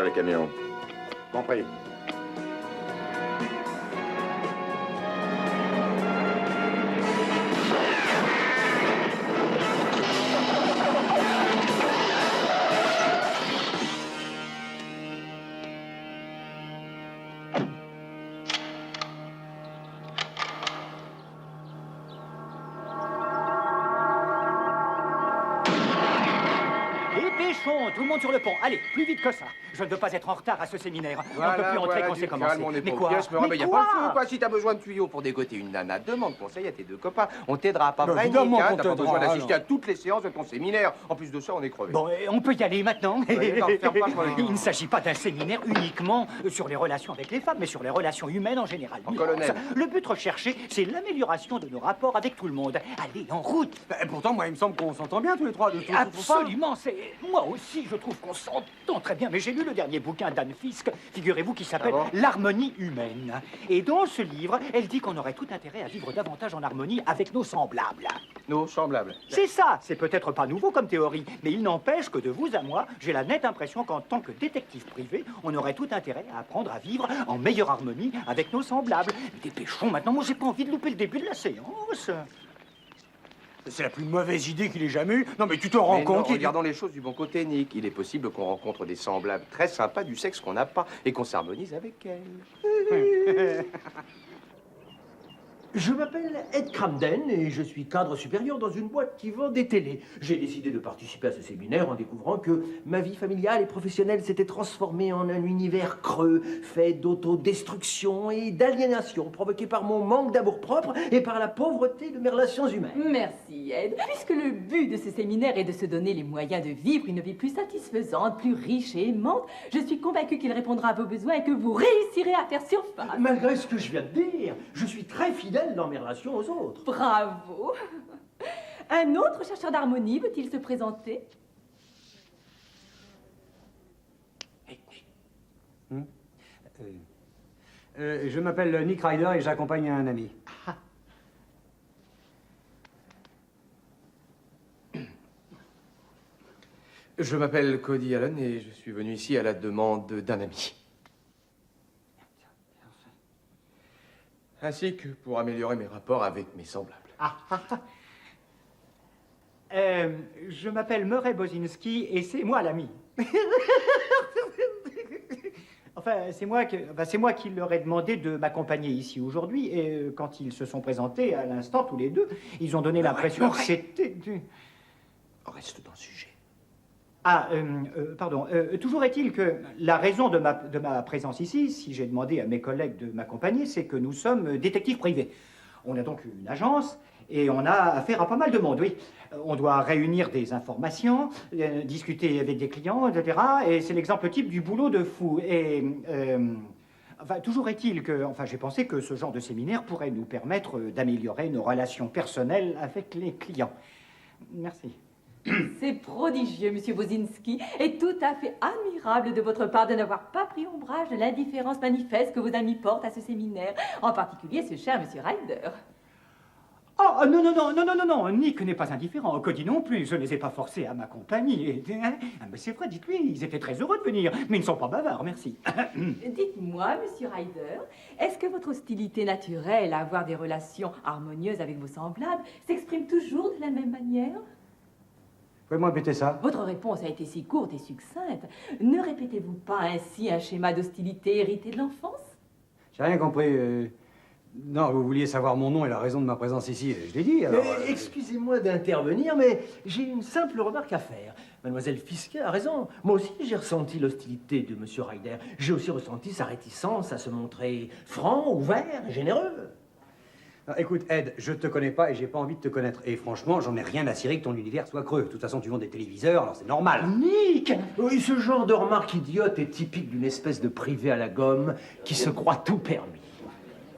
les camions. Compris. Tout le monde sur le pont. Allez, plus vite que ça. Je ne veux pas être en retard à ce séminaire. Voilà, on ne peut plus entrer voilà, quand c'est commencé. Mais quoi? Mais y a pas le feu, quoi. Si t'as besoin de tuyaux pour dégoter une nana, demande conseil à tes deux copains. On t'aidera pas vrai, évidemment Nick, hein. qu'on T'as pas besoin t'aidera, d'assister alors. à toutes les séances de ton séminaire. En plus de ça, on est crevé. Bon, on peut y aller maintenant. Ouais, non, ferme pas, je m'en occupe. Il ne s'agit pas d'un séminaire uniquement sur les relations avec les femmes, mais sur les relations humaines en général. Colonel. Le but recherché, c'est l'amélioration de nos rapports avec tout le monde. Allez, en route. Pourtant, moi, il me semble qu'on s'entend bien tous les trois. Absolument, c'est... Moi aussi, je trouve qu'on s'entend très bien. Mais j'ai lu le dernier bouquin d'Anne Fiske, figurez-vous, qui s'appelle L'harmonie humaine. Et dans ce livre, elle dit qu'on aurait tout intérêt à vivre davantage en harmonie avec nos semblables. Nos semblables. C'est ça. C'est peut-être pas nouveau comme théorie, mais il n'empêche que de vous à moi, j'ai la nette impression qu'en tant que détective privé, on aurait tout intérêt à apprendre à vivre en meilleure harmonie avec nos semblables. Dépêchons maintenant, moi j'ai pas envie de louper le début de la séance. C'est la plus mauvaise idée qu'il ait jamais eue. Non, mais tu te rends compte Regardons les choses du bon côté, Nick. Il est possible qu'on rencontre des semblables très sympas du sexe qu'on n'a pas et qu'on s'harmonise avec elles. Je m'appelle Ed Cramden et je suis cadre supérieur dans une boîte qui vend des télés. J'ai décidé de participer à ce séminaire en découvrant que ma vie familiale et professionnelle s'était transformée en un univers creux, fait d'autodestruction et d'aliénation, provoqué par mon manque d'amour-propre et par la pauvreté de mes relations humaines. Merci, Ed. Puisque le but de ce séminaire est de se donner les moyens de vivre une vie plus satisfaisante, plus riche et aimante, je suis convaincue qu'il répondra à vos besoins et que vous réussirez à faire surface. Malgré ce que je viens de dire, je suis très fidèle dans mes relations aux autres. Bravo. Un autre chercheur d'harmonie veut-il se présenter? Je m'appelle Nick Ryder et j'accompagne un ami. Je m'appelle Cody Allen et je suis venu ici à la demande d'un ami. Ainsi que pour améliorer mes rapports avec mes semblables. Je m'appelle Murray Bozinski et c'est moi l'ami. Enfin, c'est moi qui leur ai demandé de m'accompagner ici aujourd'hui et quand ils se sont présentés à l'instant tous les deux, ils ont donné l'impression que c'était... On reste dans le sujet. Pardon. Toujours est-il que la raison de ma présence ici, si j'ai demandé à mes collègues de m'accompagner, c'est que nous sommes détectives privés. On a donc une agence et on a affaire à pas mal de monde, oui. On doit réunir des informations, discuter avec des clients, etc. Et c'est l'exemple type du boulot de fou. Et... Enfin, toujours est-il que... Enfin, j'ai pensé que ce genre de séminaire pourrait nous permettre d'améliorer nos relations personnelles avec les clients. Merci. C'est prodigieux, Monsieur Bozinski, et tout à fait admirable de votre part de n'avoir pas pris ombrage de l'indifférence manifeste que vos amis portent à ce séminaire, en particulier ce cher Monsieur Ryder. Oh, non, Nick n'est pas indifférent, Cody non plus, je ne les ai pas forcés à m'accompagner. Mais c'est vrai, dites-lui, ils étaient très heureux de venir, mais ils ne sont pas bavards, merci. Dites-moi, Monsieur Ryder, est-ce que votre hostilité naturelle à avoir des relations harmonieuses avec vos semblables s'exprime toujours de la même manière? Pouvez-moi répéter ça? Votre réponse a été si courte et succincte. Ne répétez-vous pas ainsi un schéma d'hostilité hérité de l'enfance? J'ai rien compris. Non, vous vouliez savoir mon nom et la raison de ma présence ici. Je l'ai dit, alors... Excusez-moi d'intervenir, mais j'ai une simple remarque à faire. Mademoiselle Fiske a raison. Moi aussi, j'ai ressenti l'hostilité de Monsieur Ryder. J'ai aussi ressenti sa réticence à se montrer franc, ouvert, généreux. Écoute, Ed, je te connais pas et j'ai pas envie de te connaître. Et franchement, j'en ai rien à cirer que ton univers soit creux. De toute façon, tu vends des téléviseurs, alors c'est normal. Nick! Oui, ce genre de remarque idiote est typique d'une espèce de privé à la gomme qui se croit tout permis.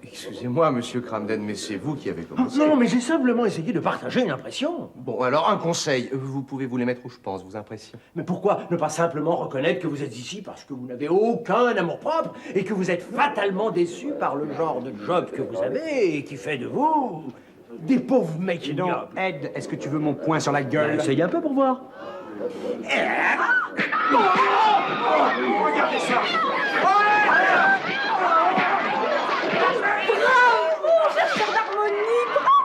Excusez-moi, Monsieur Cramden, mais c'est vous qui avez commencé. Non, mais j'ai simplement essayé de partager une impression. Bon, alors un conseil. Vous pouvez vous les mettre où je pense, vos impressions. Mais pourquoi ne pas simplement reconnaître que vous êtes ici parce que vous n'avez aucun amour-propre et que vous êtes fatalement déçu par le genre de job que vous avez et qui fait de vous des pauvres mecs ignobles. Ed, est-ce que tu veux mon poing sur la gueule? Essayez un peu pour voir. Regardez ça. Bravo, chercheur d'harmonie, bravo!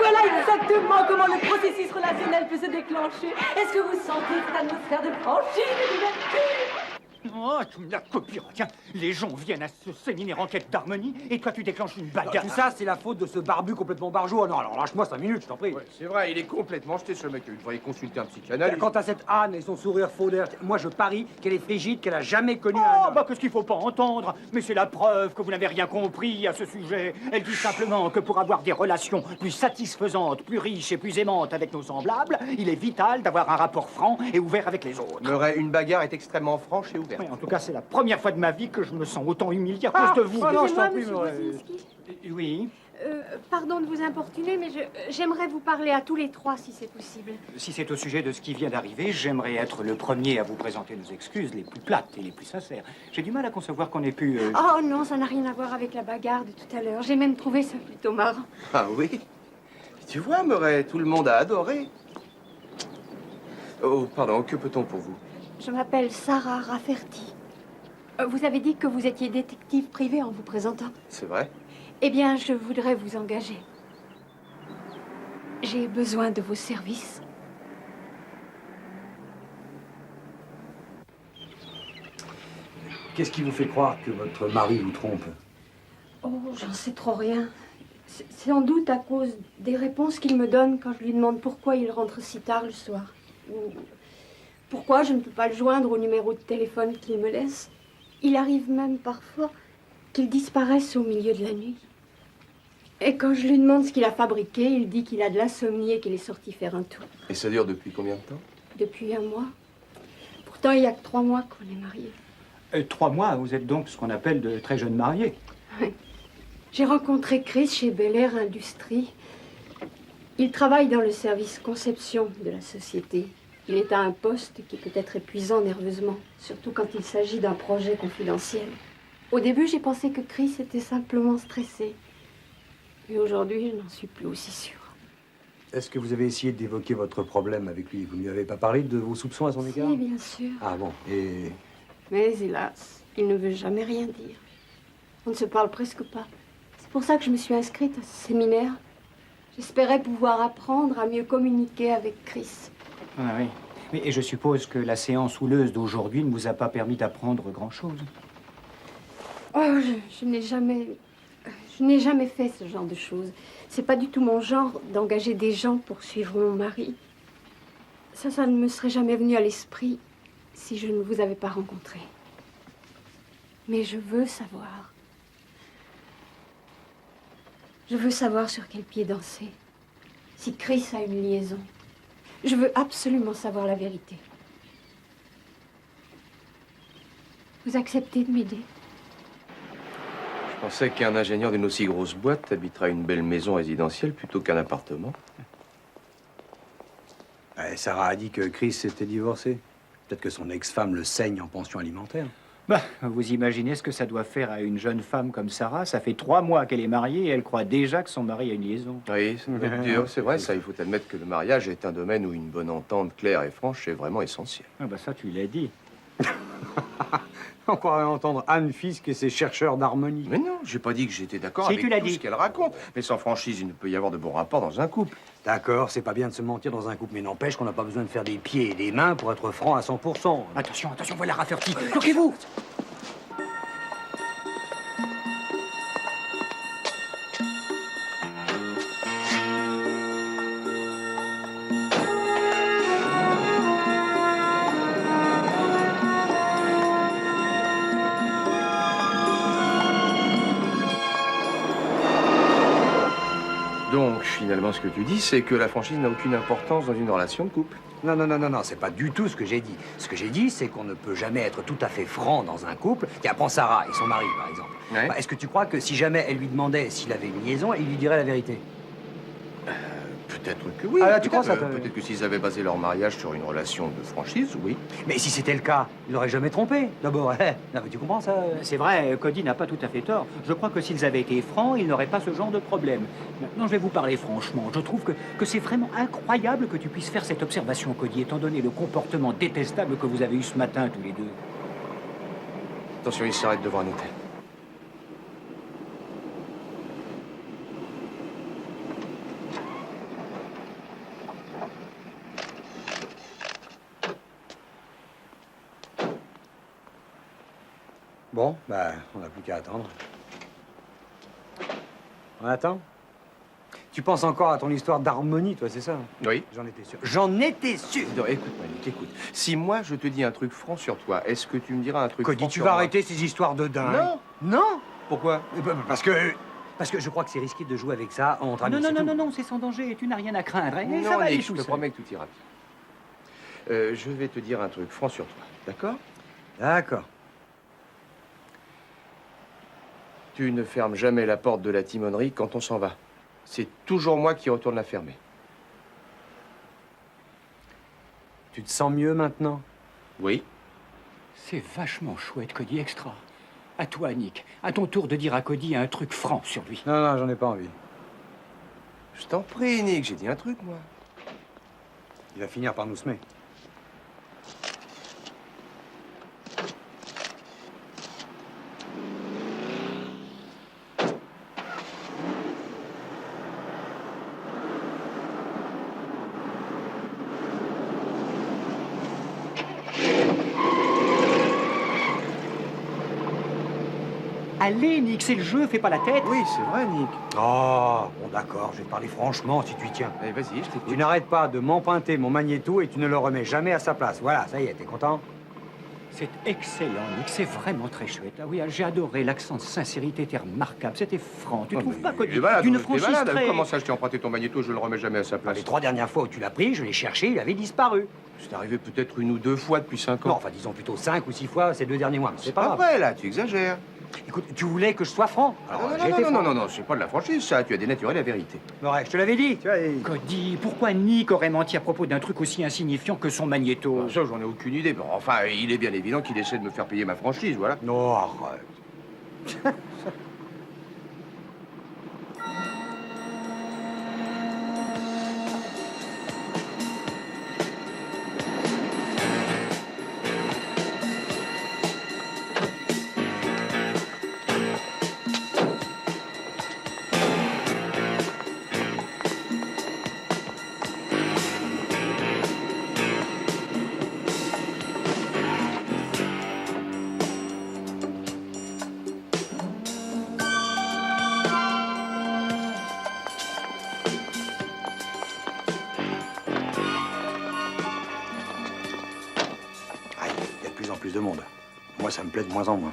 Voilà exactement comment le processus relationnel peut se déclencher. Est-ce que vous sentez cette atmosphère de franchise et d'ouverture? Oh, tu me la copieras. Tiens, les gens viennent à ce séminaire en quête d'harmonie et toi tu déclenches une bagarre. Tout ça, c'est la faute de ce barbu complètement barjot. Non, alors lâche-moi 5 minutes, je t'en prie. Ouais, c'est vrai, il est complètement jeté ce mec. Il devrait consulter un psychanalyste. Quant à cette Anne et son sourire faux d'air, moi je parie qu'elle est frigide, qu'elle a jamais connu Oh, un homme. bah qu'est-ce qu'il faut pas entendre? Mais c'est la preuve que vous n'avez rien compris à ce sujet. Elle dit simplement que pour avoir des relations plus satisfaisantes, plus riches et plus aimantes avec nos semblables, il est vital d'avoir un rapport franc et ouvert avec les autres. Murray, une bagarre est extrêmement franche et ouverte. Ouais, en tout cas, c'est la première fois de ma vie que je me sens autant humilié à cause de vous. non, je t'en Excusez-moi, prie, monsieur Murray. Wozinski. Oui, Pardon de vous importuner, mais j'aimerais vous parler à tous les trois, si c'est possible. si c'est au sujet de ce qui vient d'arriver, j'aimerais être le premier à vous présenter nos excuses les plus plates et les plus sincères. J'ai du mal à concevoir qu'on ait pu... Oh non, ça n'a rien à voir avec la bagarre de tout à l'heure. J'ai même trouvé ça plutôt marrant. Ah oui? Tu vois, Murray, tout le monde a adoré. Oh, pardon, que peut-on pour vous? Je m'appelle Sarah Rafferty. Vous avez dit que vous étiez détective privé en vous présentant. C'est vrai? Eh bien, je voudrais vous engager. J'ai besoin de vos services. Qu'est-ce qui vous fait croire que votre mari vous trompe? Oh, j'en sais trop rien. C'est sans doute à cause des réponses qu'il me donne quand je lui demande pourquoi il rentre si tard le soir. Ou pourquoi je ne peux pas le joindre au numéro de téléphone qu'il me laisse. Il arrive même parfois qu'il disparaisse au milieu de la nuit. Et quand je lui demande ce qu'il a fabriqué, il dit qu'il a de l'insomnie et qu'il est sorti faire un tour. Et ça dure depuis combien de temps? Depuis un mois. Pourtant, il n'y a que 3 mois qu'on est mariés. 3 mois, vous êtes donc ce qu'on appelle de très jeunes mariés. Oui. J'ai rencontré Chris chez Bel Air Industries. Il travaille dans le service conception de la société. Il est à un poste qui peut être épuisant nerveusement, surtout quand il s'agit d'un projet confidentiel. Au début, j'ai pensé que Chris était simplement stressé. Et aujourd'hui, je n'en suis plus aussi sûre. Est-ce que vous avez essayé d'évoquer votre problème avec lui? Vous ne lui avez pas parlé de vos soupçons à son égard? Si, bien sûr. Ah bon, et... Mais hélas, il ne veut jamais rien dire. On ne se parle presque pas. C'est pour ça que je me suis inscrite à ce séminaire. J'espérais pouvoir apprendre à mieux communiquer avec Chris. Ah oui. Et je suppose que la séance houleuse d'aujourd'hui ne vous a pas permis d'apprendre grand-chose. Oh, je n'ai jamais fait ce genre de choses. C'est pas du tout mon genre d'engager des gens pour suivre mon mari. Ça ne me serait jamais venu à l'esprit si je ne vous avais pas rencontré. Mais je veux savoir. Je veux savoir sur quel pied danser. Si Chris a une liaison. Je veux absolument savoir la vérité. Vous acceptez de m'aider? Je pensais qu'un ingénieur d'une aussi grosse boîte habitera une belle maison résidentielle plutôt qu'un appartement. Ouais, Sarah a dit que Chris était divorcé. Peut-être que son ex-femme le saigne en pension alimentaire. Bah, vous imaginez ce que ça doit faire à une jeune femme comme Sarah? Ça fait 3 mois qu'elle est mariée et elle croit déjà que son mari a une liaison. Oui, ça doit être dur, c'est vrai, ça. Il faut admettre que le mariage est un domaine où une bonne entente claire et franche est vraiment essentielle. Ah bah ça, tu l'as dit. On croirait entendre Anne Fisk et ses chercheurs d'harmonie. Mais non, j'ai pas dit que j'étais d'accord Si, avec tu l'as tout dit. ce qu'elle raconte. Mais sans franchise, il ne peut y avoir de bons rapports dans un couple. D'accord, c'est pas bien de se mentir dans un couple, mais n'empêche qu'on n'a pas besoin de faire des pieds et des mains pour être franc à 100%. Attention, attention, voilà Rafferty. Bloquez-vous! Donc, finalement, ce que tu dis, c'est que la franchise n'a aucune importance dans une relation de couple. Non, c'est pas du tout ce que j'ai dit. Ce que j'ai dit, c'est qu'on ne peut jamais être tout à fait franc dans un couple. Tiens, prends Sarah et son mari, par exemple. Ouais. Bah, est-ce que tu crois que si jamais elle lui demandait s'il avait une liaison, il lui dirait la vérité? Peut-être que oui. Ah, tu crois ça, Peut-être que s'ils avaient basé leur mariage sur une relation de franchise, oui. Mais si c'était le cas, il n'aurait jamais trompé. D'abord, non, mais tu comprends ça? C'est vrai, Cody n'a pas tout à fait tort. Je crois que s'ils avaient été francs, ils n'auraient pas ce genre de problème. Maintenant, je vais vous parler franchement. Je trouve que c'est vraiment incroyable que tu puisses faire cette observation, Cody, étant donné le comportement détestable que vous avez eu ce matin, tous les deux. Attention, il s'arrête devant un hôtel. Bon, bah, on n'a plus qu'à attendre. On attend? Tu penses encore à ton histoire d'harmonie, toi, c'est ça? Oui. J'en étais sûr. J'en étais sûr! Non, écoute, Malik, écoute. Si moi, je te dis un truc franc sur toi, est-ce que tu me diras un truc Cody, franc tu sur vas moi? arrêter ces histoires de dingue. Non. Non? Pourquoi? Parce que je crois que c'est risqué de jouer avec ça entre amis. Non, c'est sans danger. Tu n'as rien à craindre. Hein, et ça Non, va aller Nick, je tout te seul. promets que tout ira bien. Je vais te dire un truc franc sur toi, d'accord? D'accord. Tu ne fermes jamais la porte de la timonerie quand on s'en va. C'est toujours moi qui retourne la fermer. Tu te sens mieux maintenant? Oui. C'est vachement chouette, Cody, extra. À toi, Nick. À ton tour de dire à Cody un truc franc sur lui. Non, j'en ai pas envie. Je t'en prie, Nick, j'ai dit un truc, moi. Il va finir par nous semer. Allez, Nick, c'est le jeu, fais pas la tête. Oui, c'est vrai, Nick. Oh, bon d'accord, je vais te parler franchement si tu y tiens. Allez, vas-y, je t'écoute. Tu n'arrêtes pas de m'emprunter mon magnéto et tu ne le remets jamais à sa place. Voilà, ça y est, t'es content? C'est excellent, Nick, c'est vraiment très chouette. Ah oui, j'ai adoré, l'accent de sincérité était remarquable, c'était franc. Tu trouves pas, Cody? D'une franchise très... Comment ça, je t'ai emprunté ton magnéto, je le remets jamais à sa place? Les 3 dernières fois où tu l'as pris, je l'ai cherché, il avait disparu. C'est arrivé peut-être 1 ou 2 fois depuis 5 ans. Non, enfin disons plutôt 5 ou 6 fois ces 2 derniers mois. Mais c'est pas grave. vrai, là, tu exagères. Écoute, tu voulais que je sois franc. Alors, j'ai été franc. Non, c'est pas de la franchise, ça. Tu as dénaturé la vérité. Ouais, je te l'avais dit, tu vois. Cody, pourquoi Nick aurait menti à propos d'un truc aussi insignifiant que son magnéto? Ça, j'en ai aucune idée. Bon, enfin, il est bien évident qu'il essaie de me faire payer ma franchise, voilà. Non, arrête. Il y a de plus en plus de monde. Moi, ça me plaît de moins en moins.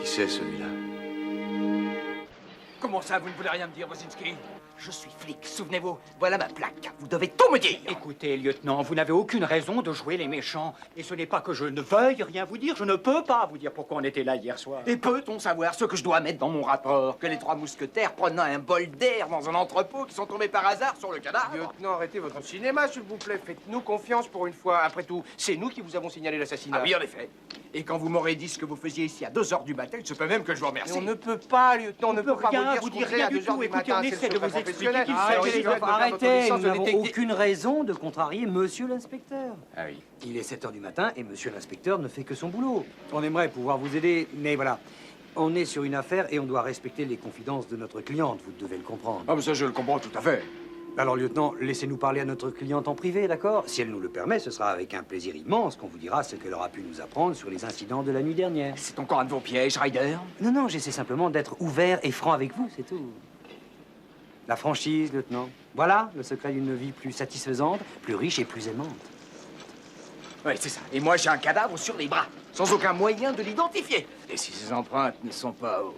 Qui c'est, celui-là? Comment ça, vous ne voulez rien me dire, Wozinski? Je suis flic, souvenez-vous. Voilà ma plaque. Vous devez tout me dire. Écoutez, lieutenant, vous n'avez aucune raison de jouer les méchants. Et ce n'est pas que je ne veuille rien vous dire, je ne peux pas vous dire pourquoi on était là hier soir. Et peut-on savoir ce que je dois mettre dans mon rapport? Que les 3 mousquetaires prenant un bol d'air dans un entrepôt qui sont tombés par hasard sur le cadavre? Lieutenant, arrêtez votre cinéma, s'il vous plaît. Faites-nous confiance pour une fois. Après tout, c'est nous qui vous avons signalé l'assassinat. Ah oui, en effet. Et quand vous m'aurez dit ce que vous faisiez ici à 2 h du matin, il se peut même que je vous remercie. Mais on ne peut pas, lieutenant, on ne peut pas rien vous vous dire ce dire, qu'on rien fait à du 2 h tout. du Écoutez, matin. on C'est essaie le de vous secret expliquer professionnel. qu'il Alors, s'agit il de- doit faire notre Arrêtez, licence nous de n'avons détective. aucune raison de contrarier monsieur l'inspecteur. Ah oui. Il est 7 h du matin et monsieur l'inspecteur ne fait que son boulot. On aimerait pouvoir vous aider, mais voilà. On est sur une affaire et on doit respecter les confidences de notre cliente, vous devez le comprendre. Ah, mais ça, je le comprends tout à fait. Alors, lieutenant, laissez-nous parler à notre cliente en privé, d'accord? Si elle nous le permet, ce sera avec un plaisir immense qu'on vous dira ce qu'elle aura pu nous apprendre sur les incidents de la nuit dernière. C'est encore un de vos pièges, Ryder. Non, j'essaie simplement d'être ouvert et franc avec vous, c'est tout. La franchise, lieutenant. Voilà le secret d'une vie plus satisfaisante, plus riche et plus aimante. Oui, c'est ça. Et moi, j'ai un cadavre sur les bras, sans aucun moyen de l'identifier. Et si ces empreintes ne sont pas au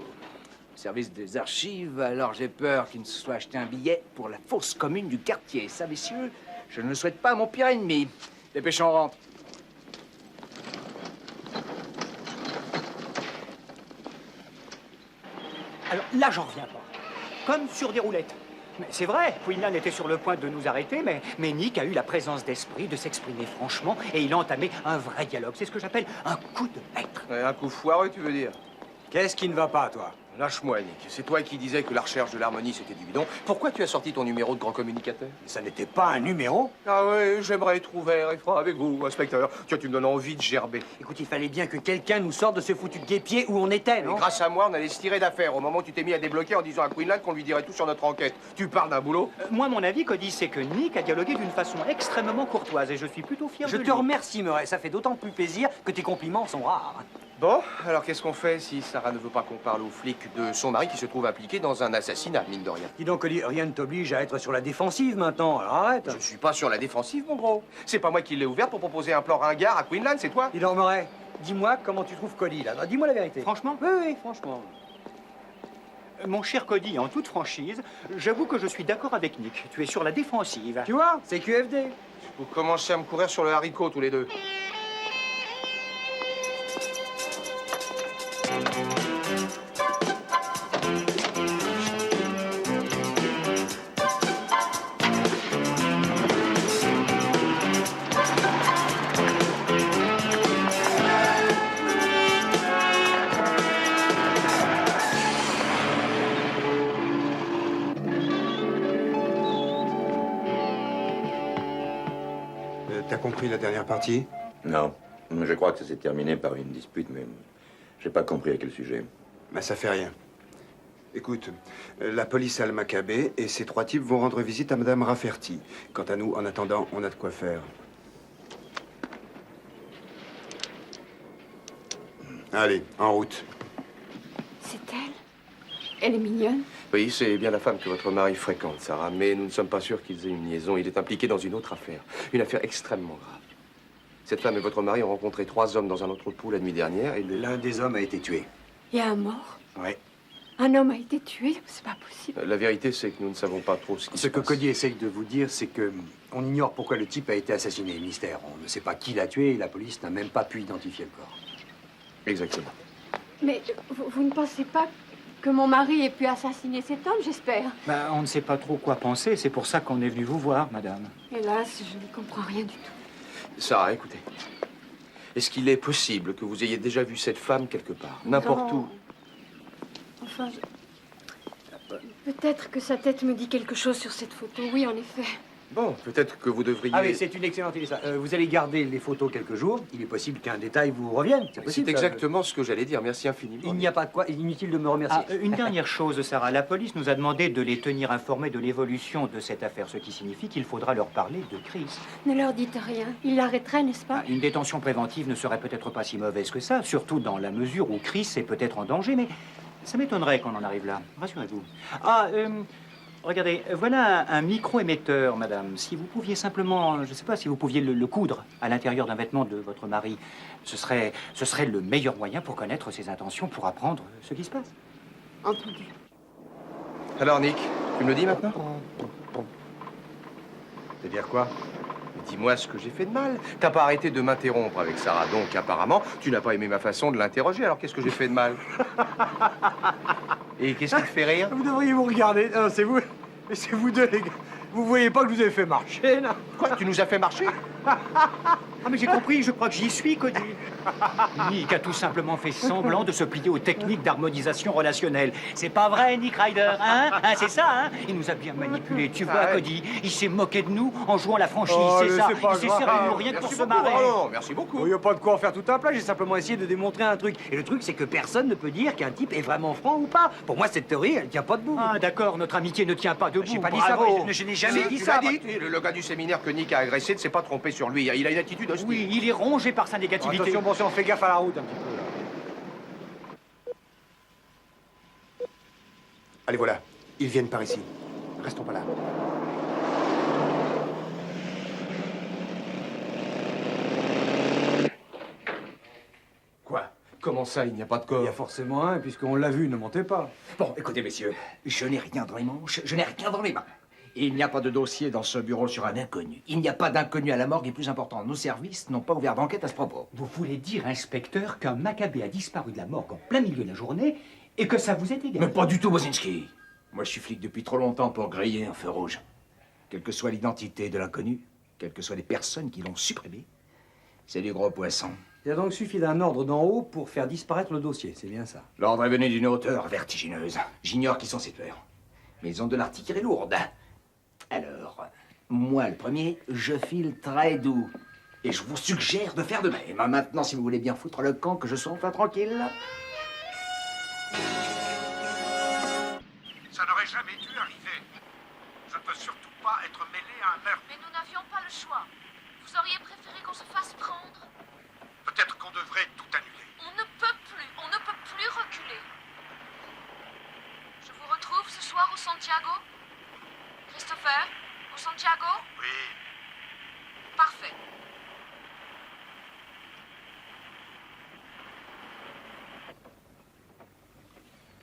service des archives, alors j'ai peur qu'il ne se soit acheté un billet pour la fosse commune du quartier. Ça, messieurs, je ne le souhaite pas à mon pire ennemi. Dépêchons, on rentre. Alors là, j'en reviens pas. Comme sur des roulettes. Mais c'est vrai, Quinlan était sur le point de nous arrêter, mais Nick a eu la présence d'esprit de s'exprimer franchement et il a entamé un vrai dialogue. C'est ce que j'appelle un coup de maître. Un coup foireux, tu veux dire? Qu'est-ce qui ne va pas, toi? Lâche-moi, Nick. C'est toi qui disais que la recherche de l'harmonie, c'était du bidon. Pourquoi tu as sorti ton numéro de grand communicateur? Ça n'était pas un numéro. Ah oui, j'aimerais être ouvert et franc avec vous, inspecteur. Tiens, tu me donnes envie de gerber. Écoute, il fallait bien que quelqu'un nous sorte de ce foutu guêpier où on était, Et non? grâce à moi, on allait se tirer d'affaire au moment où tu t'es mis à débloquer en disant à Quinlan qu'on lui dirait tout sur notre enquête. Tu parles d'un boulot? Moi, mon avis, Cody, c'est que Nick a dialogué d'une façon extrêmement courtoise et je suis plutôt fier Je de te lui. remercie, Murray. Ça fait d'autant plus plaisir que tes compliments sont rares. Bon, alors qu'est-ce qu'on fait si Sarah ne veut pas qu'on parle aux flics de son mari qui se trouve impliqué dans un assassinat, mine de rien? Dis donc, Cody, rien ne t'oblige à être sur la défensive maintenant. Alors arrête. Je ne suis pas sur la défensive, mon gros. C'est pas moi qui l'ai ouvert pour proposer un plan ringard à Quinlan, c'est toi? Dis donc, Murray, dis-moi comment tu trouves Cody, là. Non, dis-moi la vérité. Franchement, Oui, oui, franchement. mon cher Cody, en toute franchise, j'avoue que je suis d'accord avec Nick. Tu es sur la défensive. Tu vois, c'est QFD. Vous commencez à me courir sur le haricot, tous les deux. T'as compris la dernière partie? Non. Je crois que ça s'est terminé par une dispute, mais j'ai pas compris à quel sujet. Ben, ça fait rien. Écoute, la police a le Maccabée et ces trois types vont rendre visite à Madame Rafferty. Quant à nous, en attendant, on a de quoi faire. Allez, en route. C'est elle? Elle est mignonne. Oui, c'est bien la femme que votre mari fréquente, Sarah, mais nous ne sommes pas sûrs qu'ils aient une liaison. Il est impliqué dans une autre affaire, une affaire extrêmement grave. Cette femme et votre mari ont rencontré 3 hommes dans un entrepôt la nuit dernière et L'un des hommes a été tué. Il y a un mort. Oui. Un homme a été tué. C'est pas possible. La vérité, c'est que nous ne savons pas trop ce qui Ce se que passe. Cody essaye de vous dire, c'est que on ignore pourquoi le type a été assassiné. Mystère. On ne sait pas qui l'a tué et la police n'a même pas pu identifier le corps. Exactement. Mais vous ne pensez pas que mon mari ait pu assassiner cet homme, j'espère? Ben, on ne sait pas trop quoi penser, c'est pour ça qu'on est venu vous voir, madame. Hélas, je n'y comprends rien du tout. Sarah, écoutez. Est-ce qu'il est possible que vous ayez déjà vu cette femme quelque part, n'importe Non. où? Enfin, peut-être que sa tête me dit quelque chose sur cette photo. Oui, en effet. Bon, peut-être que vous devriez... Ah oui, c'est une excellente idée, ça. Vous allez garder les photos quelques jours. Il est possible qu'un détail vous revienne. C'est C'est possible. ça. exactement ce que j'allais dire. Merci infiniment. Il n'y a pas de quoi. Inutile de me remercier. Ah, une dernière chose, Sarah. La police nous a demandé de les tenir informés de l'évolution de cette affaire, ce qui signifie qu'il faudra leur parler de Chris. Ne leur dites rien. Il l'arrêterait, n'est-ce pas? Ah, une détention préventive ne serait peut-être pas si mauvaise que ça, surtout dans la mesure où Chris est peut-être en danger, mais ça m'étonnerait qu'on en arrive là. Rassurez-vous. Ah, regardez, voilà un micro-émetteur, madame. Si vous pouviez simplement, je ne sais pas, si vous pouviez le coudre à l'intérieur d'un vêtement de votre mari, ce serait le meilleur moyen pour connaître ses intentions, pour apprendre ce qui se passe. Entendu. Alors, Nick, tu me le dis maintenant? C'est-à-dire quoi? Dis-moi ce que j'ai fait de mal. T'as pas arrêté de m'interrompre avec Sarah, donc apparemment, tu n'as pas aimé ma façon de l'interroger. Alors qu'est-ce que j'ai fait de mal? Et qu'est-ce qui te fait rire? Vous devriez vous regarder. Non, c'est vous. Mais c'est vous deux, les gars. Vous voyez pas que je vous ai fait marcher, là? Quoi? Tu nous as fait marcher? Ah, mais j'ai compris, je crois que j'y suis, Cody. Nick a tout simplement fait semblant de se plier aux techniques d'harmonisation relationnelle. C'est pas vrai, Nick Ryder, hein? C'est ça, hein? Il nous a bien manipulés, tu vois, ouais. Cody. Il s'est moqué de nous en jouant la franchise, Oh, c'est mais ça. c'est pas Il s'est grave. servi de nous rien que pour Merci se beaucoup. marrer. Oh, non, merci beaucoup. Il n'y a pas de quoi en faire tout un plat, j'ai simplement essayé de démontrer un truc. Et le truc, c'est que personne ne peut dire qu'un type est vraiment franc ou pas. Pour moi, cette théorie, elle tient pas debout. Ah, d'accord, notre amitié ne tient pas debout. J'ai pas dit Bravo. ça, moi, je n'ai jamais Si, dit tu ça. l'as dit. Le gars du séminaire que Nick a agressé ne s'est pas trompé sur lui. Il a une attitude hostile. Oui, il est rongé par sa négativité. Attention, bon sang, fais gaffe à la route un petit peu, là. Allez, voilà. Ils viennent par ici. Restons pas là. Quoi? Comment ça, il n'y a pas de corps? Il y a forcément un, puisqu'on l'a vu, ne montez pas. Bon, écoutez, messieurs, je n'ai rien dans les manches, je n'ai rien dans les mains. Il n'y a pas de dossier dans ce bureau sur un inconnu. Il n'y a pas d'inconnu à la morgue et plus important, nos services n'ont pas ouvert d'enquête à ce propos. Vous voulez dire, inspecteur, qu'un Maccabée a disparu de la morgue en plein milieu de la journée et que ça vous est égal? Mais pas du tout, Wozinski. Moi, je suis flic depuis trop longtemps pour griller un feu rouge. Quelle que soit l'identité de l'inconnu, quelles que soient les personnes qui l'ont supprimé, c'est du gros poisson. Il a donc suffi d'un ordre d'en haut pour faire disparaître le dossier, c'est bien ça. L'ordre est venu d'une hauteur vertigineuse. J'ignore qui sont ces tueurs. Mais ils ont de l'artillerie lourde. Alors, moi le premier, je file très doux. Et je vous suggère de faire de même. Maintenant, si vous voulez bien foutre le camp, que je sois enfin tranquille. Ça n'aurait jamais dû arriver. Je ne peux surtout pas être mêlé à un meurtre. Mais nous n'avions pas le choix. Vous auriez préféré qu'on se fasse prendre? Peut-être qu'on devrait tout annuler. On ne peut plus reculer. Je vous retrouve ce soir au Santiago? Christopher, au Santiago? Oui. Parfait.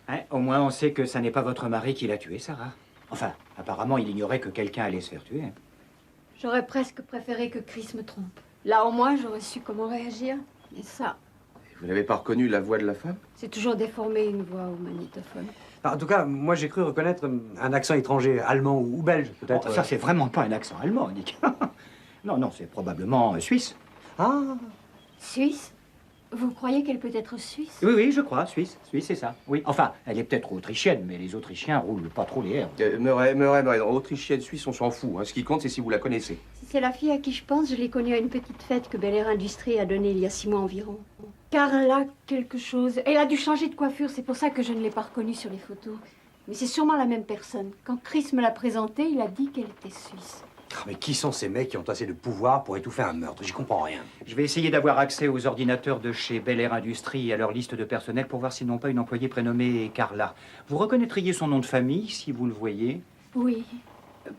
Hein, au moins, on sait que ça n'est pas votre mari qui l'a tué, Sarah. Enfin, apparemment, il ignorait que quelqu'un allait se faire tuer. J'aurais presque préféré que Chris me trompe. Là, au moins, j'aurais su comment réagir. Mais ça, Vous n'avez pas reconnu la voix de la femme? c'est toujours déformé, une voix au magnétophone. En tout cas, moi j'ai cru reconnaître un accent étranger, allemand ou belge, peut-être. Oh, ça, c'est vraiment pas un accent allemand, Nick. Non, non, c'est probablement suisse. Ah, Suisse? Vous croyez qu'elle peut être suisse? Oui, oui, je crois, suisse. Suisse, c'est ça. Oui. Enfin, elle est peut-être autrichienne, mais les Autrichiens roulent pas trop les airs. Murray, dans autrichienne, suisse, on s'en fout. Hein. Ce qui compte, c'est si vous la connaissez. Si c'est la fille à qui je pense, je l'ai connue à une petite fête que Bel Air Industrie a donnée il y a 6 mois environ. Carla, quelque chose. Elle a dû changer de coiffure, c'est pour ça que je ne l'ai pas reconnue sur les photos. Mais c'est sûrement la même personne. Quand Chris me l'a présentée, il a dit qu'elle était suisse. mais qui sont ces mecs qui ont assez de pouvoir pour étouffer un meurtre? J'y comprends rien. Je vais essayer d'avoir accès aux ordinateurs de chez Bel Air Industrie et à leur liste de personnel pour voir s'ils n'ont pas une employée prénommée Carla. Vous reconnaîtriez son nom de famille si vous le voyez? Oui.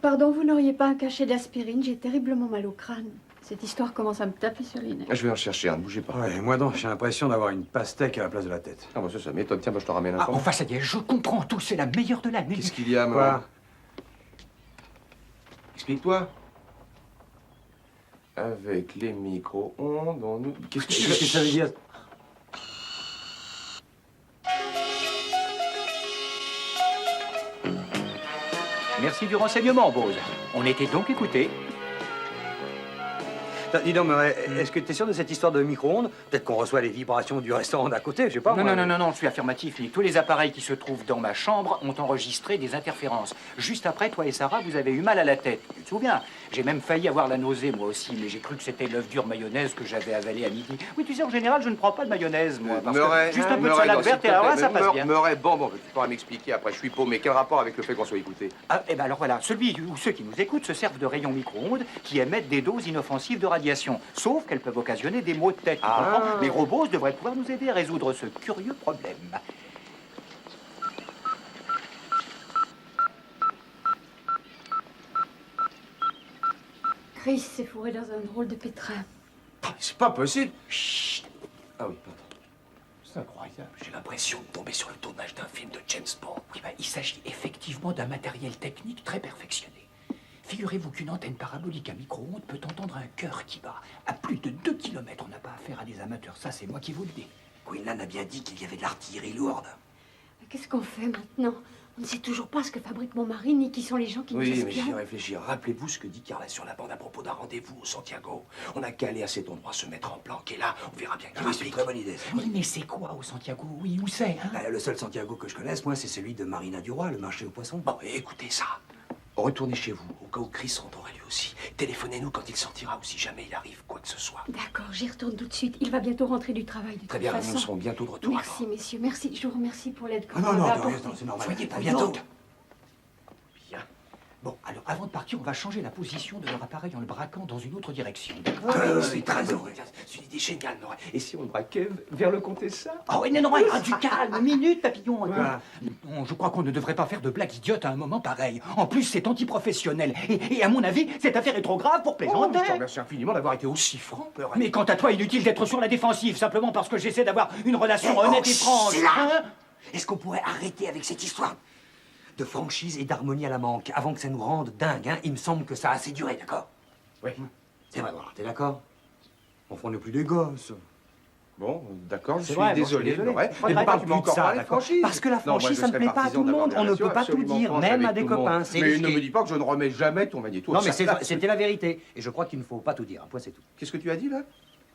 Pardon, vous n'auriez pas un cachet d'aspirine? J'ai terriblement mal au crâne. Cette histoire commence à me taper sur les nerfs. Je vais en chercher un, ne bougez pas. Ouais, moi donc, j'ai l'impression d'avoir une pastèque à la place de la tête. Ah, bah ça m'étonne. Tiens, bah, je te ramène un Ah, peu. enfin, ça y est, je comprends tout, c'est la meilleure de l'année. Qu'est-ce qu'il y a, Murray? Quoi? Explique-toi. Avec les micro-ondes, on nous... Qu'est-ce Qu'est-ce que ça veut dire? Merci du renseignement, Bose. On était donc écoutés. Dis donc, mais est-ce que tu es sûr de cette histoire de micro-ondes? Peut-être qu'on reçoit les vibrations du restaurant d'à côté, je sais pas. Non, moi. non, je suis affirmatif, Nick. Tous les appareils qui se trouvent dans ma chambre ont enregistré des interférences. Juste après, toi et Sarah, vous avez eu mal à la tête. Tu te souviens? J'ai même failli avoir la nausée, moi aussi, mais j'ai cru que c'était l'œuf dur mayonnaise que j'avais avalé à midi. Oui, tu sais, en général, je ne prends pas de mayonnaise, moi. Parce que juste un peu de salade verte et alors là, ça passe bien. Murray, bon, tu pourras m'expliquer après, je suis paumé. Quel rapport avec le fait qu'on soit écouté? Ah, eh ben alors voilà, celui ou ceux qui nous écoutent se servent de rayons micro-ondes qui émettent des doses inoffensives de radiation. Sauf qu'elles peuvent occasionner des maux de tête. tu comprends? Les robots devraient pouvoir nous aider à résoudre ce curieux problème. Chris s'est fourré dans un drôle de pétrin. C'est pas possible. Chut. Ah oui, pardon. C'est incroyable. J'ai l'impression de tomber sur le tournage d'un film de James Bond. Oui, ben, il s'agit effectivement d'un matériel technique très perfectionné. Figurez-vous qu'une antenne parabolique à micro-ondes peut entendre un cœur qui bat. À plus de 2 km, on n'a pas affaire à des amateurs. Ça, c'est moi qui vous le dis. Quinlan a bien dit qu'il y avait de l'artillerie lourde. Qu'est-ce qu'on fait maintenant? On ne sait toujours pas ce que fabrique mon mari, ni qui sont les gens qui nous Oui, mais espionnent. j'y réfléchis. Rappelez-vous ce que dit Carla sur la bande à propos d'un rendez-vous au Santiago. On n'a qu'à aller à cet endroit se mettre en planque et là, on verra bien qui Oui, c'est une très bonne idée. Oui, mais c'est quoi au Santiago? Oui, où c'est, hein? Le seul Santiago que je connaisse, moi, c'est celui de Marina du Roi, le marché aux poissons. Bon, écoutez ça. Retournez chez vous, au cas où Chris rentrerait lui aussi. Téléphonez-nous quand il sortira ou si jamais il arrive quoi que ce soit. D'accord, j'y retourne tout de suite. Il va bientôt rentrer du travail. De Très toute bien, façon. nous serons bientôt de retour. Merci, messieurs, merci. Je vous remercie pour l'aide que Ah vous non, m'avez non, apportée. c'est normal. Soyez pas À bientôt. Bien. Bon, alors avant de partir, on va changer la position de leur appareil en le braquant dans une autre direction, d'accord? C'est très heureux. C'est une idée géniale, Nora. Et si on le braquait vers le Comtessa? Ah oui, non, du calme, minute, papillon. Non, je crois qu'on ne devrait pas faire de blagues idiotes à un moment pareil. En plus, c'est antiprofessionnel. Et à mon avis, cette affaire est trop grave pour plaisanter. Je te remercie infiniment d'avoir été aussi franc, Perret. Mais quant à toi, inutile d'être sur la défensive, simplement parce que j'essaie d'avoir une relation honnête et franche. Hein? Est-ce qu'on pourrait arrêter avec cette histoire de franchise et d'harmonie à la manque avant que ça nous rende dingue, hein? Il me semble que ça a assez duré, d'accord? Oui. C'est vrai, voilà, t'es d'accord? Enfin, on n'est plus des gosses. Bon, d'accord, je suis vrai, désolé. bon, Laurent. on ne Mais parle tu plus m'as de encore ça, parlé de d'accord? franchise. Parce que la Non, moi, franchise, je ça ne serais plaît pas à partisan tout le monde. d'avoir On des ne peut pas relations tout dire, absolument même franches à des avec tout le copains. monde. C'est Mais risqué. ne me dis pas que je ne remets jamais ton magnéto. Non, mais Ça, c'était la vérité. Et je crois qu'il ne faut pas tout dire. Un point, c'est tout. Qu'est-ce que tu as dit, là?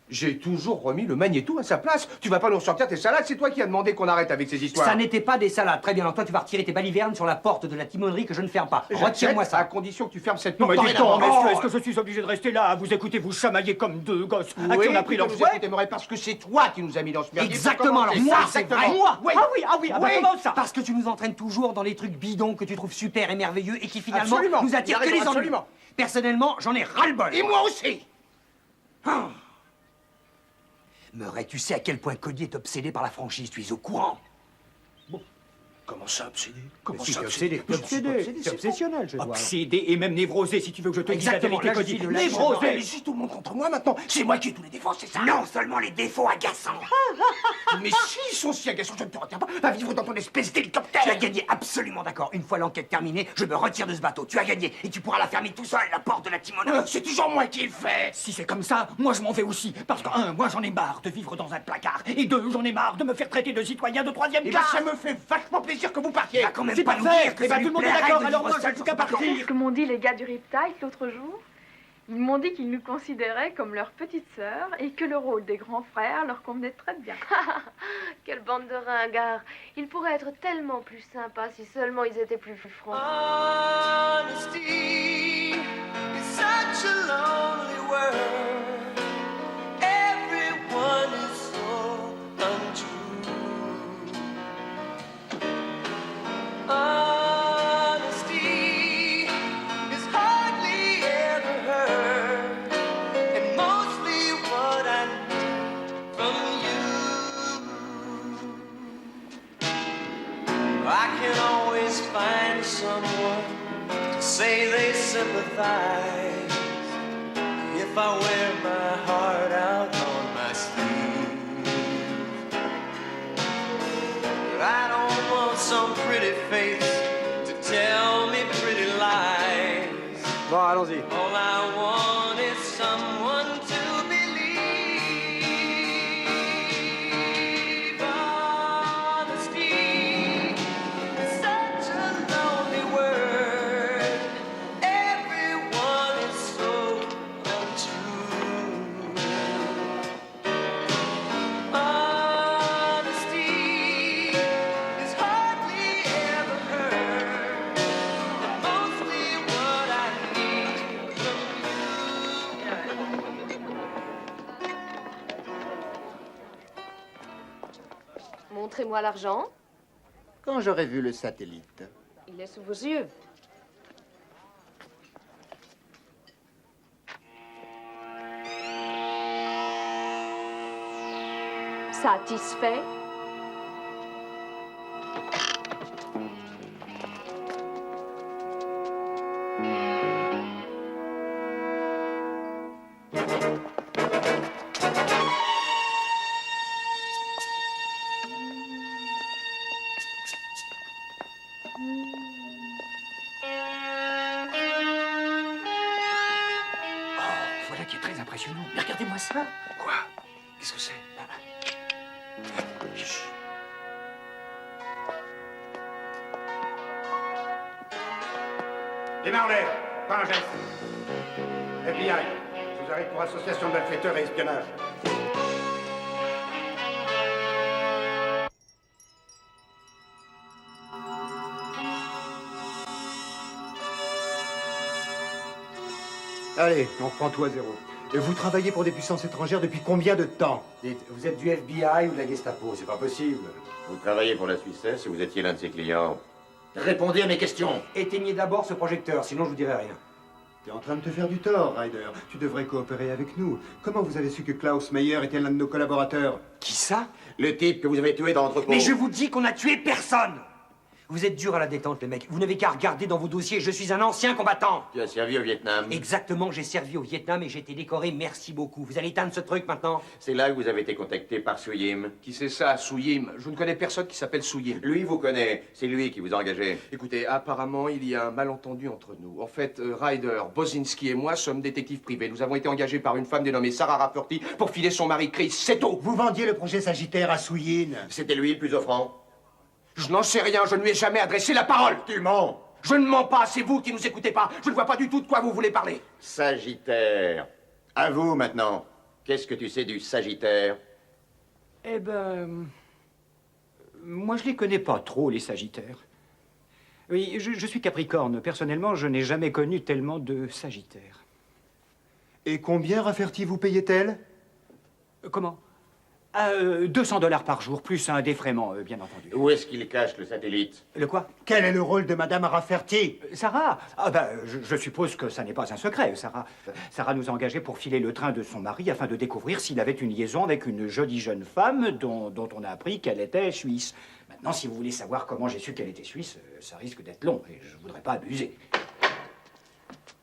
J'ai toujours remis le magnéto à sa place. Tu vas pas nous sortir tes salades, c'est toi qui as demandé qu'on arrête avec ces histoires. Ça n'était pas des salades. Très bien. Alors toi, tu vas retirer tes balivernes sur la porte de la timonerie que je ne ferme pas. Retire-moi À ça. condition que tu fermes cette Non, porte. mais dites-donc, messieurs, est-ce que je suis obligé de rester là à vous écouter vous chamailler comme deux gosses à qui on a pris leur jouet? Parce que c'est toi qui nous as mis dans ce merdier. Exactement. Alors moi, c'est vrai. Moi Oui. Ah oui, bah comment ça? Parce que tu nous entraînes toujours dans les trucs bidons que tu trouves super et merveilleux et qui finalement Absolument. nous attirent Il a que raison, les ennuis. absolument. Personnellement, j'en ai ras-le-bol. Et moi aussi. Ah. Murray, tu sais à quel point Cody est obsédé par la franchise, tu es au courant. Comment ça, obsédé? Comment Si, ça, t'es obsédé? C'est obsessionnel, je dois. Obsédé et même névrosé, si tu veux que je te dise la Exactement, vérité, là, je Cody. suis de la Névrosé! Allez-y, tout le monde contre moi maintenant. C'est moi qui ai tous les défauts, c'est ça? Non, seulement les défauts agaçants. Mais s'ils sont si agaçants, je ne te retiens pas. Va vivre dans ton espèce d'hélicoptère. Tu as gagné, absolument d'accord. Une fois l'enquête terminée, je me retire de ce bateau. Tu as gagné et tu pourras la fermer tout seul, la porte de la timonerie. C'est toujours moi qui le fais. Si c'est comme ça, moi je m'en vais aussi. Parce que, un, moi j'en ai marre de vivre dans un placard. Et deux, j'en ai marre de me faire traiter de citoyen de troisième Et ben, classe. ça me fait vachement plaisir que vous partiez. Quand même C'est pas nous parfait. dire que Eh ça ben, lui tout le monde est plairait d'accord, de alors vivre moi seul je sur suis qu'à ce bateau. partir. Ce que m'ont dit les gars du Riptide l'autre jour, ils m'ont dit qu'ils nous considéraient comme leur petite sœur et que le rôle des grands frères leur convenait très bien. Quelle bande de ringards. Ils pourraient être tellement plus sympas si seulement ils étaient plus francs. Honesty is such a lonely world. Everyone is so untrue. Honesty is hardly ever heard, and mostly what I need from you. I can always find someone to say they sympathize if I wear my heart out on my sleeve. But I don't want some pretty face to tell me pretty lies. Bon, allons-y. All I want is someone to believe. Honesty is such a lonely word. Everyone is so untrue. Honesty is hardly ever heard, and mostly what I need from Montrez-moi l'argent. Quand j'aurai vu le satellite. Il est sous vos yeux. Satisfait? Voilà qui est très impressionnant. Mais regardez-moi ça. Quoi? Qu'est-ce que c'est? Les Marley, pas un geste. FBI, je vous arrête pour association de malfaiteurs et espionnage. Allez, on reprend tout à zéro. Et vous travaillez pour des puissances étrangères depuis combien de temps? Dites, vous êtes du FBI ou de la Gestapo? C'est pas possible. Vous travaillez pour la Suissesse et vous étiez l'un de ses clients. Répondez à mes questions. Éteignez d'abord ce projecteur, sinon je vous dirai rien. T'es en train de te faire du tort, Ryder. Tu devrais coopérer avec nous. Comment vous avez su que Klaus Meyer était l'un de nos collaborateurs? Qui ça? Le type que vous avez tué dans l'entrepôt. Mais je vous dis qu'on n'a tué personne! Vous êtes dur à la détente, les mecs. Vous n'avez qu'à regarder dans vos dossiers. Je suis un ancien combattant. Tu as servi au Vietnam. Exactement, j'ai servi au Vietnam et j'ai été décoré. Merci beaucoup. Vous allez éteindre ce truc maintenant? C'est là que vous avez été contacté par Su Yim. Qui c'est ça, Su Yim? Je ne connais personne qui s'appelle Su Yim. Lui vous connaît. C'est lui qui vous a engagé. Écoutez, apparemment, il y a un malentendu entre nous. En fait, Ryder, Bozinski et moi sommes détectives privés. Nous avons été engagés par une femme dénommée Sarah Rafferty pour filer son mari Chris. C'est tout. Vous vendiez le projet Sagittaire à Souyin. C'était lui le plus offrant. Je n'en sais rien, je ne lui ai jamais adressé la parole. Tu mens. Je ne mens pas, c'est vous qui nous écoutez pas. Je ne vois pas du tout de quoi vous voulez parler. Sagittaire. À vous maintenant. Qu'est-ce que tu sais du Sagittaire? Eh ben... Moi, je les connais pas trop, les Sagittaires. Oui, je suis Capricorne. Personnellement, je n'ai jamais connu tellement de Sagittaires. Et combien Rafferty vous payait-elle? Comment? 200 $ par jour, plus un défraiement, bien entendu. Où est-ce qu'il cache le satellite? Le quoi? Quel est le rôle de Madame Rafferty? Sarah? Ah ben, je suppose que ça n'est pas un secret, Sarah. Sarah nous a engagés pour filer le train de son mari afin de découvrir s'il avait une liaison avec une jolie jeune femme dont on a appris qu'elle était suisse. Maintenant, si vous voulez savoir comment j'ai su qu'elle était suisse, ça risque d'être long et je voudrais pas abuser.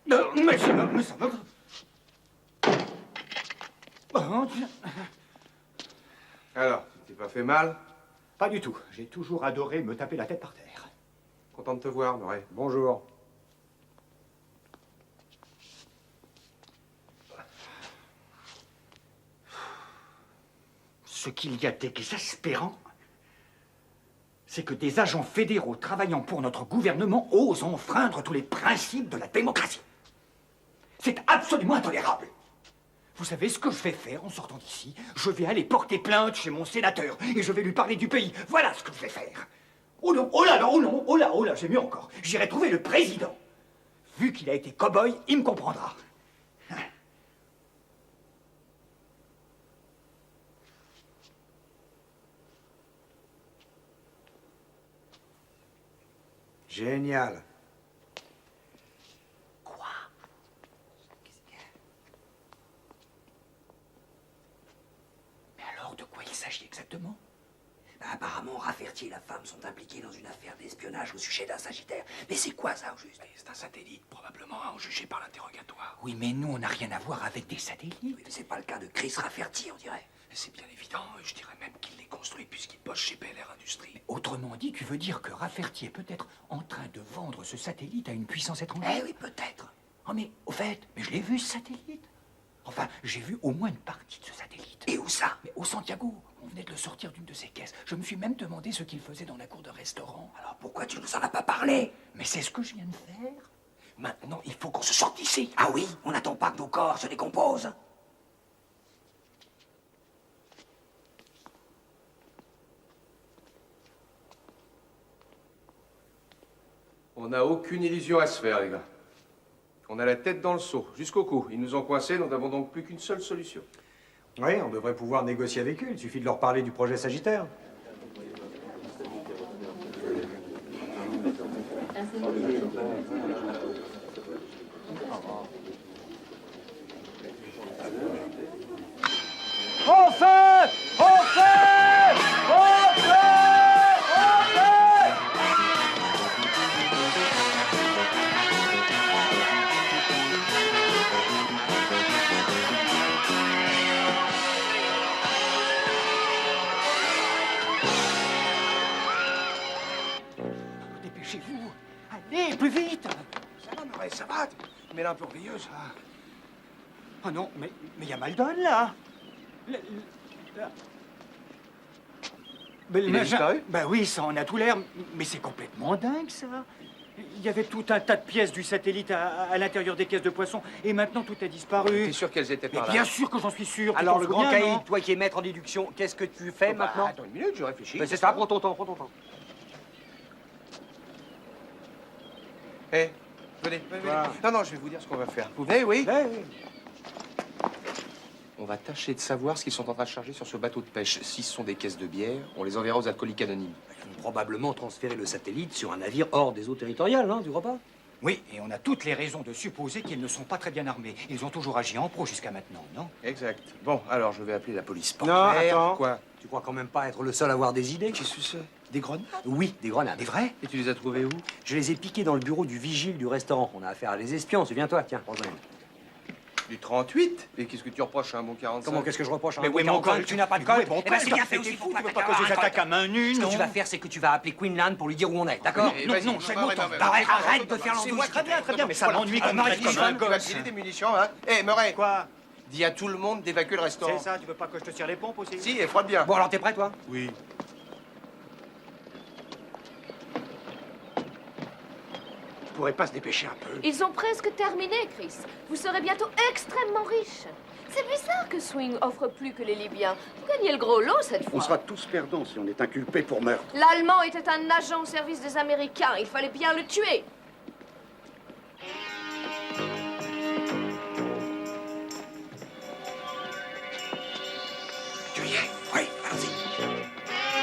Mais ça va... Oh, Dieu. Alors, tu t'es pas fait mal? Pas du tout. J'ai toujours adoré me taper la tête par terre. Content de te voir, Murray. Bonjour. Ce qu'il y a d'exaspérant, c'est que des agents fédéraux travaillant pour notre gouvernement osent enfreindre tous les principes de la démocratie. C'est absolument intolérable. Vous savez ce que je vais faire en sortant d'ici? Je vais aller porter plainte chez mon sénateur et je vais lui parler du pays. Voilà ce que je vais faire. Oh non, oh là, oh non, oh là, j'ai mieux encore. J'irai trouver le président. Vu qu'il a été cow-boy, il me comprendra. Génial. De quoi il s'agit exactement? Apparemment, Rafferty et la femme sont impliqués dans une affaire d'espionnage au sujet d'un Sagittaire. Mais c'est quoi ça, au juste? C'est un satellite, probablement, jugé par l'interrogatoire. Oui, mais nous, on n'a rien à voir avec des satellites. Oui, mais c'est pas le cas de Chris Rafferty, on dirait. C'est bien évident, je dirais même qu'il les construit puisqu'il bosse chez PLR Industries. Mais autrement dit, tu veux dire que Rafferty est peut-être en train de vendre ce satellite à une puissance étrangère? Eh oui, peut-être. Oh, mais au fait, je l'ai vu, ce satellite. Enfin, j'ai vu au moins une partie de ce satellite. Et où ça? Mais au Santiago. On venait de le sortir d'une de ses caisses. Je me suis même demandé ce qu'il faisait dans la cour de restaurant. Alors pourquoi tu nous en as pas parlé? Mais c'est ce que je viens de faire. Maintenant, il faut qu'on se sorte d'ici. Ah oui, on n'attend pas que nos corps se décomposent. On n'a aucune illusion à se faire, les gars. On a la tête dans le seau, jusqu'au cou. Ils nous ont coincés, nous n'avons donc plus qu'une seule solution. Oui, on devrait pouvoir négocier avec eux. Il suffit de leur parler du projet Sagittaire. Enfin! Enfin! Enfin! Dépêchez-vous! Allez, plus vite! Ça va, Murray, ça va. Mais là, un peu orgueilleuse. Oh non, mais il y a Maldon, là! Il a disparu? Ben oui, ça en a tout l'air, mais c'est complètement dingue, ça. Il y avait tout un tas de pièces du satellite à l'intérieur des caisses de poissons, et maintenant tout a disparu. T'es sûr qu'elles étaient par là? Bien sûr que j'en suis sûr. Alors, le grand caïd, caïd, toi qui es maître en déduction, qu'est-ce que tu fais maintenant? Attends une minute, je réfléchis. Ben, c'est ça, prends ton temps, prends ton temps. Hé, venez. Voilà. Non, je vais vous dire ce qu'on va faire. Vous venez, oui? Oui. On va tâcher de savoir ce qu'ils sont en train de charger sur ce bateau de pêche. Si ce sont des caisses de bière, on les enverra aux alcooliques anonymes. Ils vont probablement transféré le satellite sur un navire hors des eaux territoriales, non? Tu crois pas? Oui, et on a toutes les raisons de supposer qu'ils ne sont pas très bien armés. Ils ont toujours agi en pro jusqu'à maintenant, non? Exact. Bon, alors je vais appeler la police Non, portuaire. attends. Quoi? Tu crois quand même pas être le seul à avoir des idées? Qu'est-ce que c'est? Des grenades? Oui, des grenades. Des vrais? Et tu les as trouvées où? Je les ai piquées dans le bureau du vigile du restaurant. On a affaire à des espions, souviens-toi. Tiens, prends-en une. Du 38? Et qu'est-ce que tu reproches à un bon 45? Comment, qu'est-ce que je reproche à Mais un oui, bon mon 45? col, Tu n'as pas de mais col? oui, bon Eh ben, col, c'est t'as bien fait fait aussi tes pour fous, pas tu veux que pas que je les attaque à main nue, Ce que non? tu vas faire, c'est que tu vas appeler Queenland pour lui dire où on est, d'accord? Non, c'est bon, Arrête de faire l'andouille. très bien, mais ça m'ennuie comme un Tu vas filer des munitions, hein? Hé, Murray! Quoi? Dis à tout le monde d'évacuer le restaurant. C'est ça, tu veux pas que je te tire les pompes aussi? Si, et froide bien. Bon, alors t'es prêt, toi? Oui. Tu pourrais pas se dépêcher un peu? Ils ont presque terminé, Chris. Vous serez bientôt extrêmement riche. C'est bizarre que Swing offre plus que les Libyens. Vous gagnez le gros lot cette fois. On sera tous perdants si on est inculpé pour meurtre. L'Allemand était un agent au service des Américains. Il fallait bien le tuer. Tu y es? Oui, allons-y.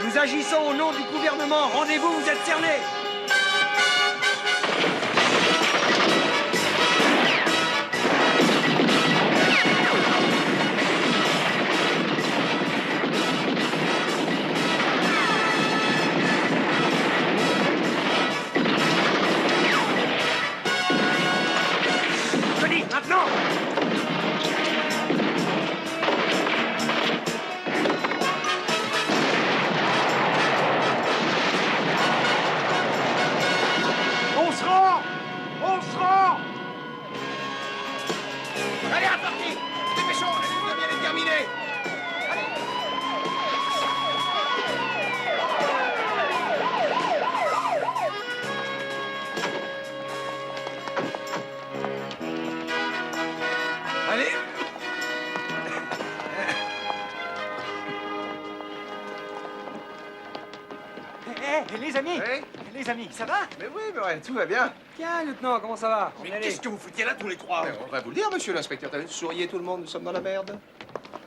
Nous agissons au nom du gouvernement. Rendez-vous, vous êtes cernés. Je dis, maintenant! On se rend! On se rend! Allez, reparti! Dépêchons, la ligne vient d'être terminée! Allez! Les amis! Oui? Les amis, ça va? Mais oui, Murray, tout va bien. Tiens, lieutenant, comment ça va? Mais qu'est-ce que vous foutiez là tous les trois? Mais on va vous le dire, monsieur l'inspecteur. Souriez tout le monde, nous sommes dans la merde.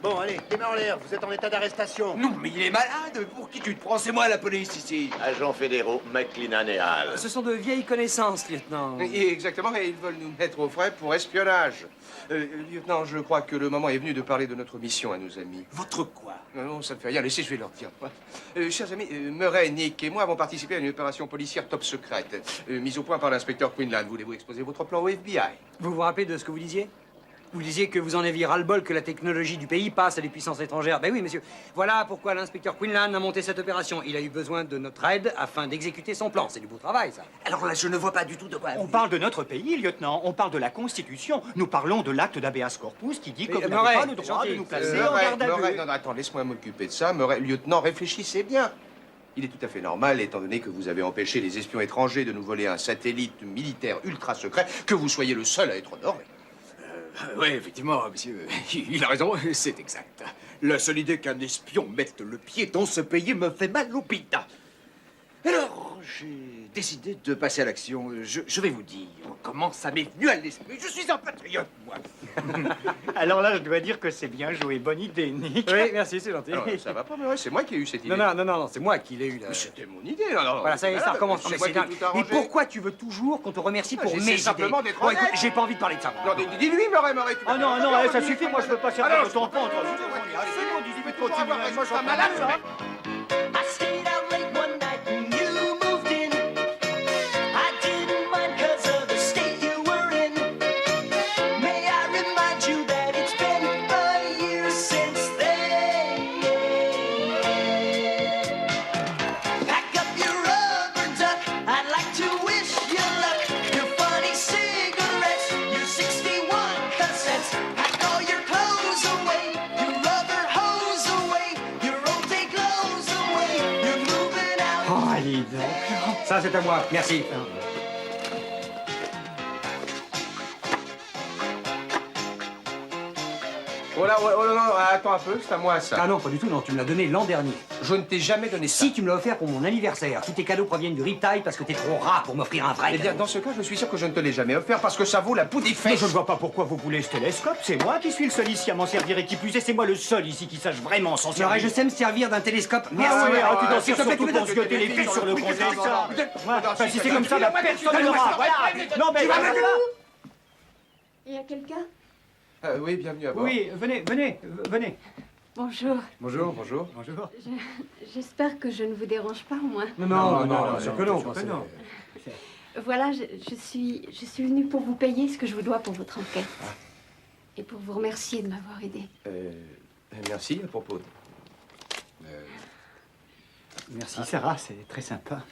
Bon, allez, les mains en l'air, vous êtes en état d'arrestation. Non, mais il est malade. Pour qui tu te prends? C'est moi la police ici. Agents fédéraux, McLennan et Hall. Ce sont de vieilles connaissances, lieutenant. Exactement, et ils veulent nous mettre au frais pour espionnage. Lieutenant, je crois que le moment est venu de parler de notre mission à nos amis. Votre quoi? Non, ça ne fait rien, laissez, je vais leur dire. Chers amis, Murray, Nick et moi avons participé à une opération policière top secrète, mise au point par l'inspecteur Quinlan. Voulez-vous exposer votre plan au FBI? Vous vous rappelez de ce que vous disiez? Vous disiez que vous en aviez ras-le-bol que la technologie du pays passe à des puissances étrangères. Ben oui, monsieur. Voilà pourquoi l'inspecteur Quinlan a monté cette opération. Il a eu besoin de notre aide afin d'exécuter son plan. C'est du beau travail, ça. Alors là, je ne vois pas du tout de quoi. On parle de notre pays, lieutenant. On parle de la Constitution. Nous parlons de l'acte d'habeas corpus qui dit que vous n'avez Murray, pas le droit de gentil. nous placer en garde à Murray, vue. non, attends, laisse-moi m'occuper de ça. Murray, lieutenant, réfléchissez bien. Il est tout à fait normal, étant donné que vous avez empêché les espions étrangers de nous voler un satellite militaire ultra secret, que vous soyez le seul à être honoré. Oui, effectivement, monsieur. Il a raison, c'est exact. La seule idée qu'un espion mette le pied dans ce pays me fait mal au pita. Alors, j'ai décidé de passer à l'action. Je vais vous dire comment ça m'est venu à l'esprit. Je suis un patriote, moi. Alors là, je dois dire que c'est bien joué. Bonne idée, Nick. Oui, merci, c'est gentil. Alors, ça va pas, Murray, c'est moi qui ai eu cette idée. Non, c'est moi qui l'ai eu, là. Mais c'était mon idée, non. Voilà, ça y est, ça recommence. C'est Mais moi c'est qui ai dingue. tout arrangé. Mais pourquoi tu veux toujours qu'on te remercie pour j'essaie mes idées? simplement d'être Bon, écoute, honnête. j'ai pas envie de parler de ça. Non, dis-lui, Murray, tu Ah non, non, ça suffit, moi je veux pas servir Alors, de ton je peux pente. pas- Moi, malade, I stayed out late one night when you moved in. I didn't mind 'cause of the state you were in. May I remind you that it's been a year since then. Pack up your rubber duck. I'd like to wish you luck. Your funny cigarettes, your 61 cassettes. Pack all your clothes away, your rubber hose away, your old day clothes away. You're moving out. Oh, allez donc. Ça, c'est à moi. Merci. Oh là, oh non, non, attends un peu, c'est à moi ça. Ah non, pas du tout, non, tu me l'as donné l'an dernier. Je ne t'ai jamais donné ça. Si, tu me l'as offert pour mon anniversaire. Tous tes cadeaux proviennent du Riptide parce que t'es trop rat pour m'offrir un vrai Eh bien, cadeau. dans ce cas, je suis sûr que je ne te l'ai jamais offert parce que ça vaut la peau des Mais fesses. je ne vois pas pourquoi vous voulez ce télescope. C'est moi qui suis le seul ici à m'en servir et qui plus est, c'est moi le seul ici qui sache vraiment s'en C'est vrai, servir. je sais me servir d'un télescope. Merci. Merci. Tu t'en s'il sers te plaît, surtout tu me pour donnes zioter des les filles filles sur le oui, conseil. non, non, non. Enfin, si c'est comme ça, bah, personne ne l'aura. Voilà. Non, mais Il y a quelqu'un? Oui, bienvenue à bord. oui, venez. Bonjour. Bonjour, bonjour. Bonjour. J'espère que je ne vous dérange pas, au moins. Non, sûr que non. Voilà, je suis venue pour vous payer ce que je vous dois pour votre enquête. Et pour vous remercier de m'avoir aidé. Merci à propos de... Merci Sarah, c'est très sympa.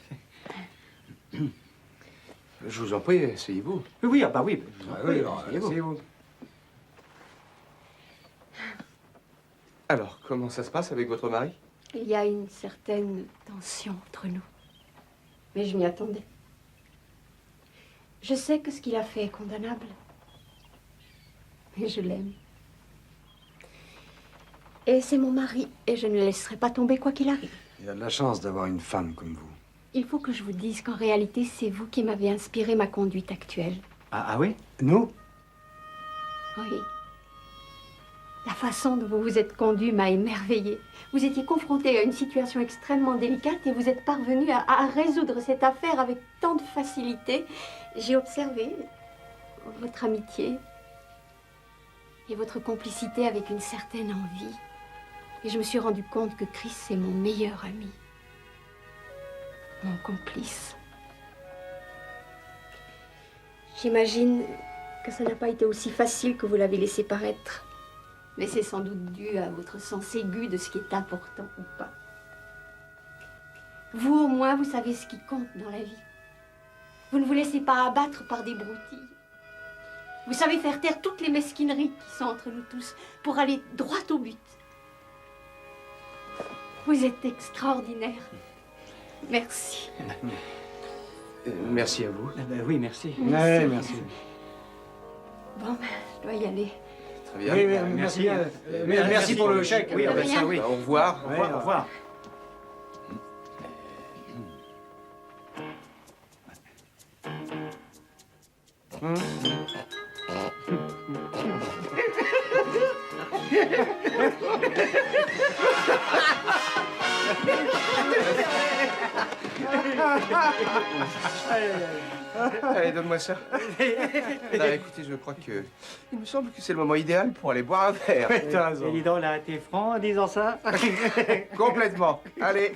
Je vous en prie, asseyez-vous. Oui, ah bah oui. Oui, asseyez-vous. Alors, comment ça se passe avec votre mari? Il y a une certaine tension entre nous. Mais je m'y attendais. Je sais que ce qu'il a fait est condamnable. Mais je l'aime. Et c'est mon mari, et je ne le laisserai pas tomber quoi qu'il arrive. Il a de la chance d'avoir une femme comme vous. Il faut que je vous dise qu'en réalité, c'est vous qui m'avez inspiré ma conduite actuelle. Ah oui? Nous? Oui. La façon dont vous vous êtes conduit m'a émerveillée. Vous étiez confronté à une situation extrêmement délicate et vous êtes parvenu à résoudre cette affaire avec tant de facilité. J'ai observé votre amitié et votre complicité avec une certaine envie. Et je me suis rendu compte que Chris est mon meilleur ami. Mon complice. J'imagine que ça n'a pas été aussi facile que vous l'avez laissé paraître. Mais c'est sans doute dû à votre sens aigu de ce qui est important ou pas. Vous, au moins, vous savez ce qui compte dans la vie. Vous ne vous laissez pas abattre par des broutilles. Vous savez faire taire toutes les mesquineries qui sont entre nous tous pour aller droit au but. Vous êtes extraordinaire. Merci. Merci à vous. Oui, merci. Merci. Merci. Bon, ben, je dois y aller. Très bien. Oui, merci. Merci pour le chèque. Oui, De ah bah, rien. ça, oui. Au revoir. Au revoir. Au revoir. Allez, donne-moi ça. Non, écoutez, je crois que... Il me semble que c'est le moment idéal pour aller boire un verre. T'as raison. Et dis donc, là, t'es franc en disant ça? Complètement. Allez.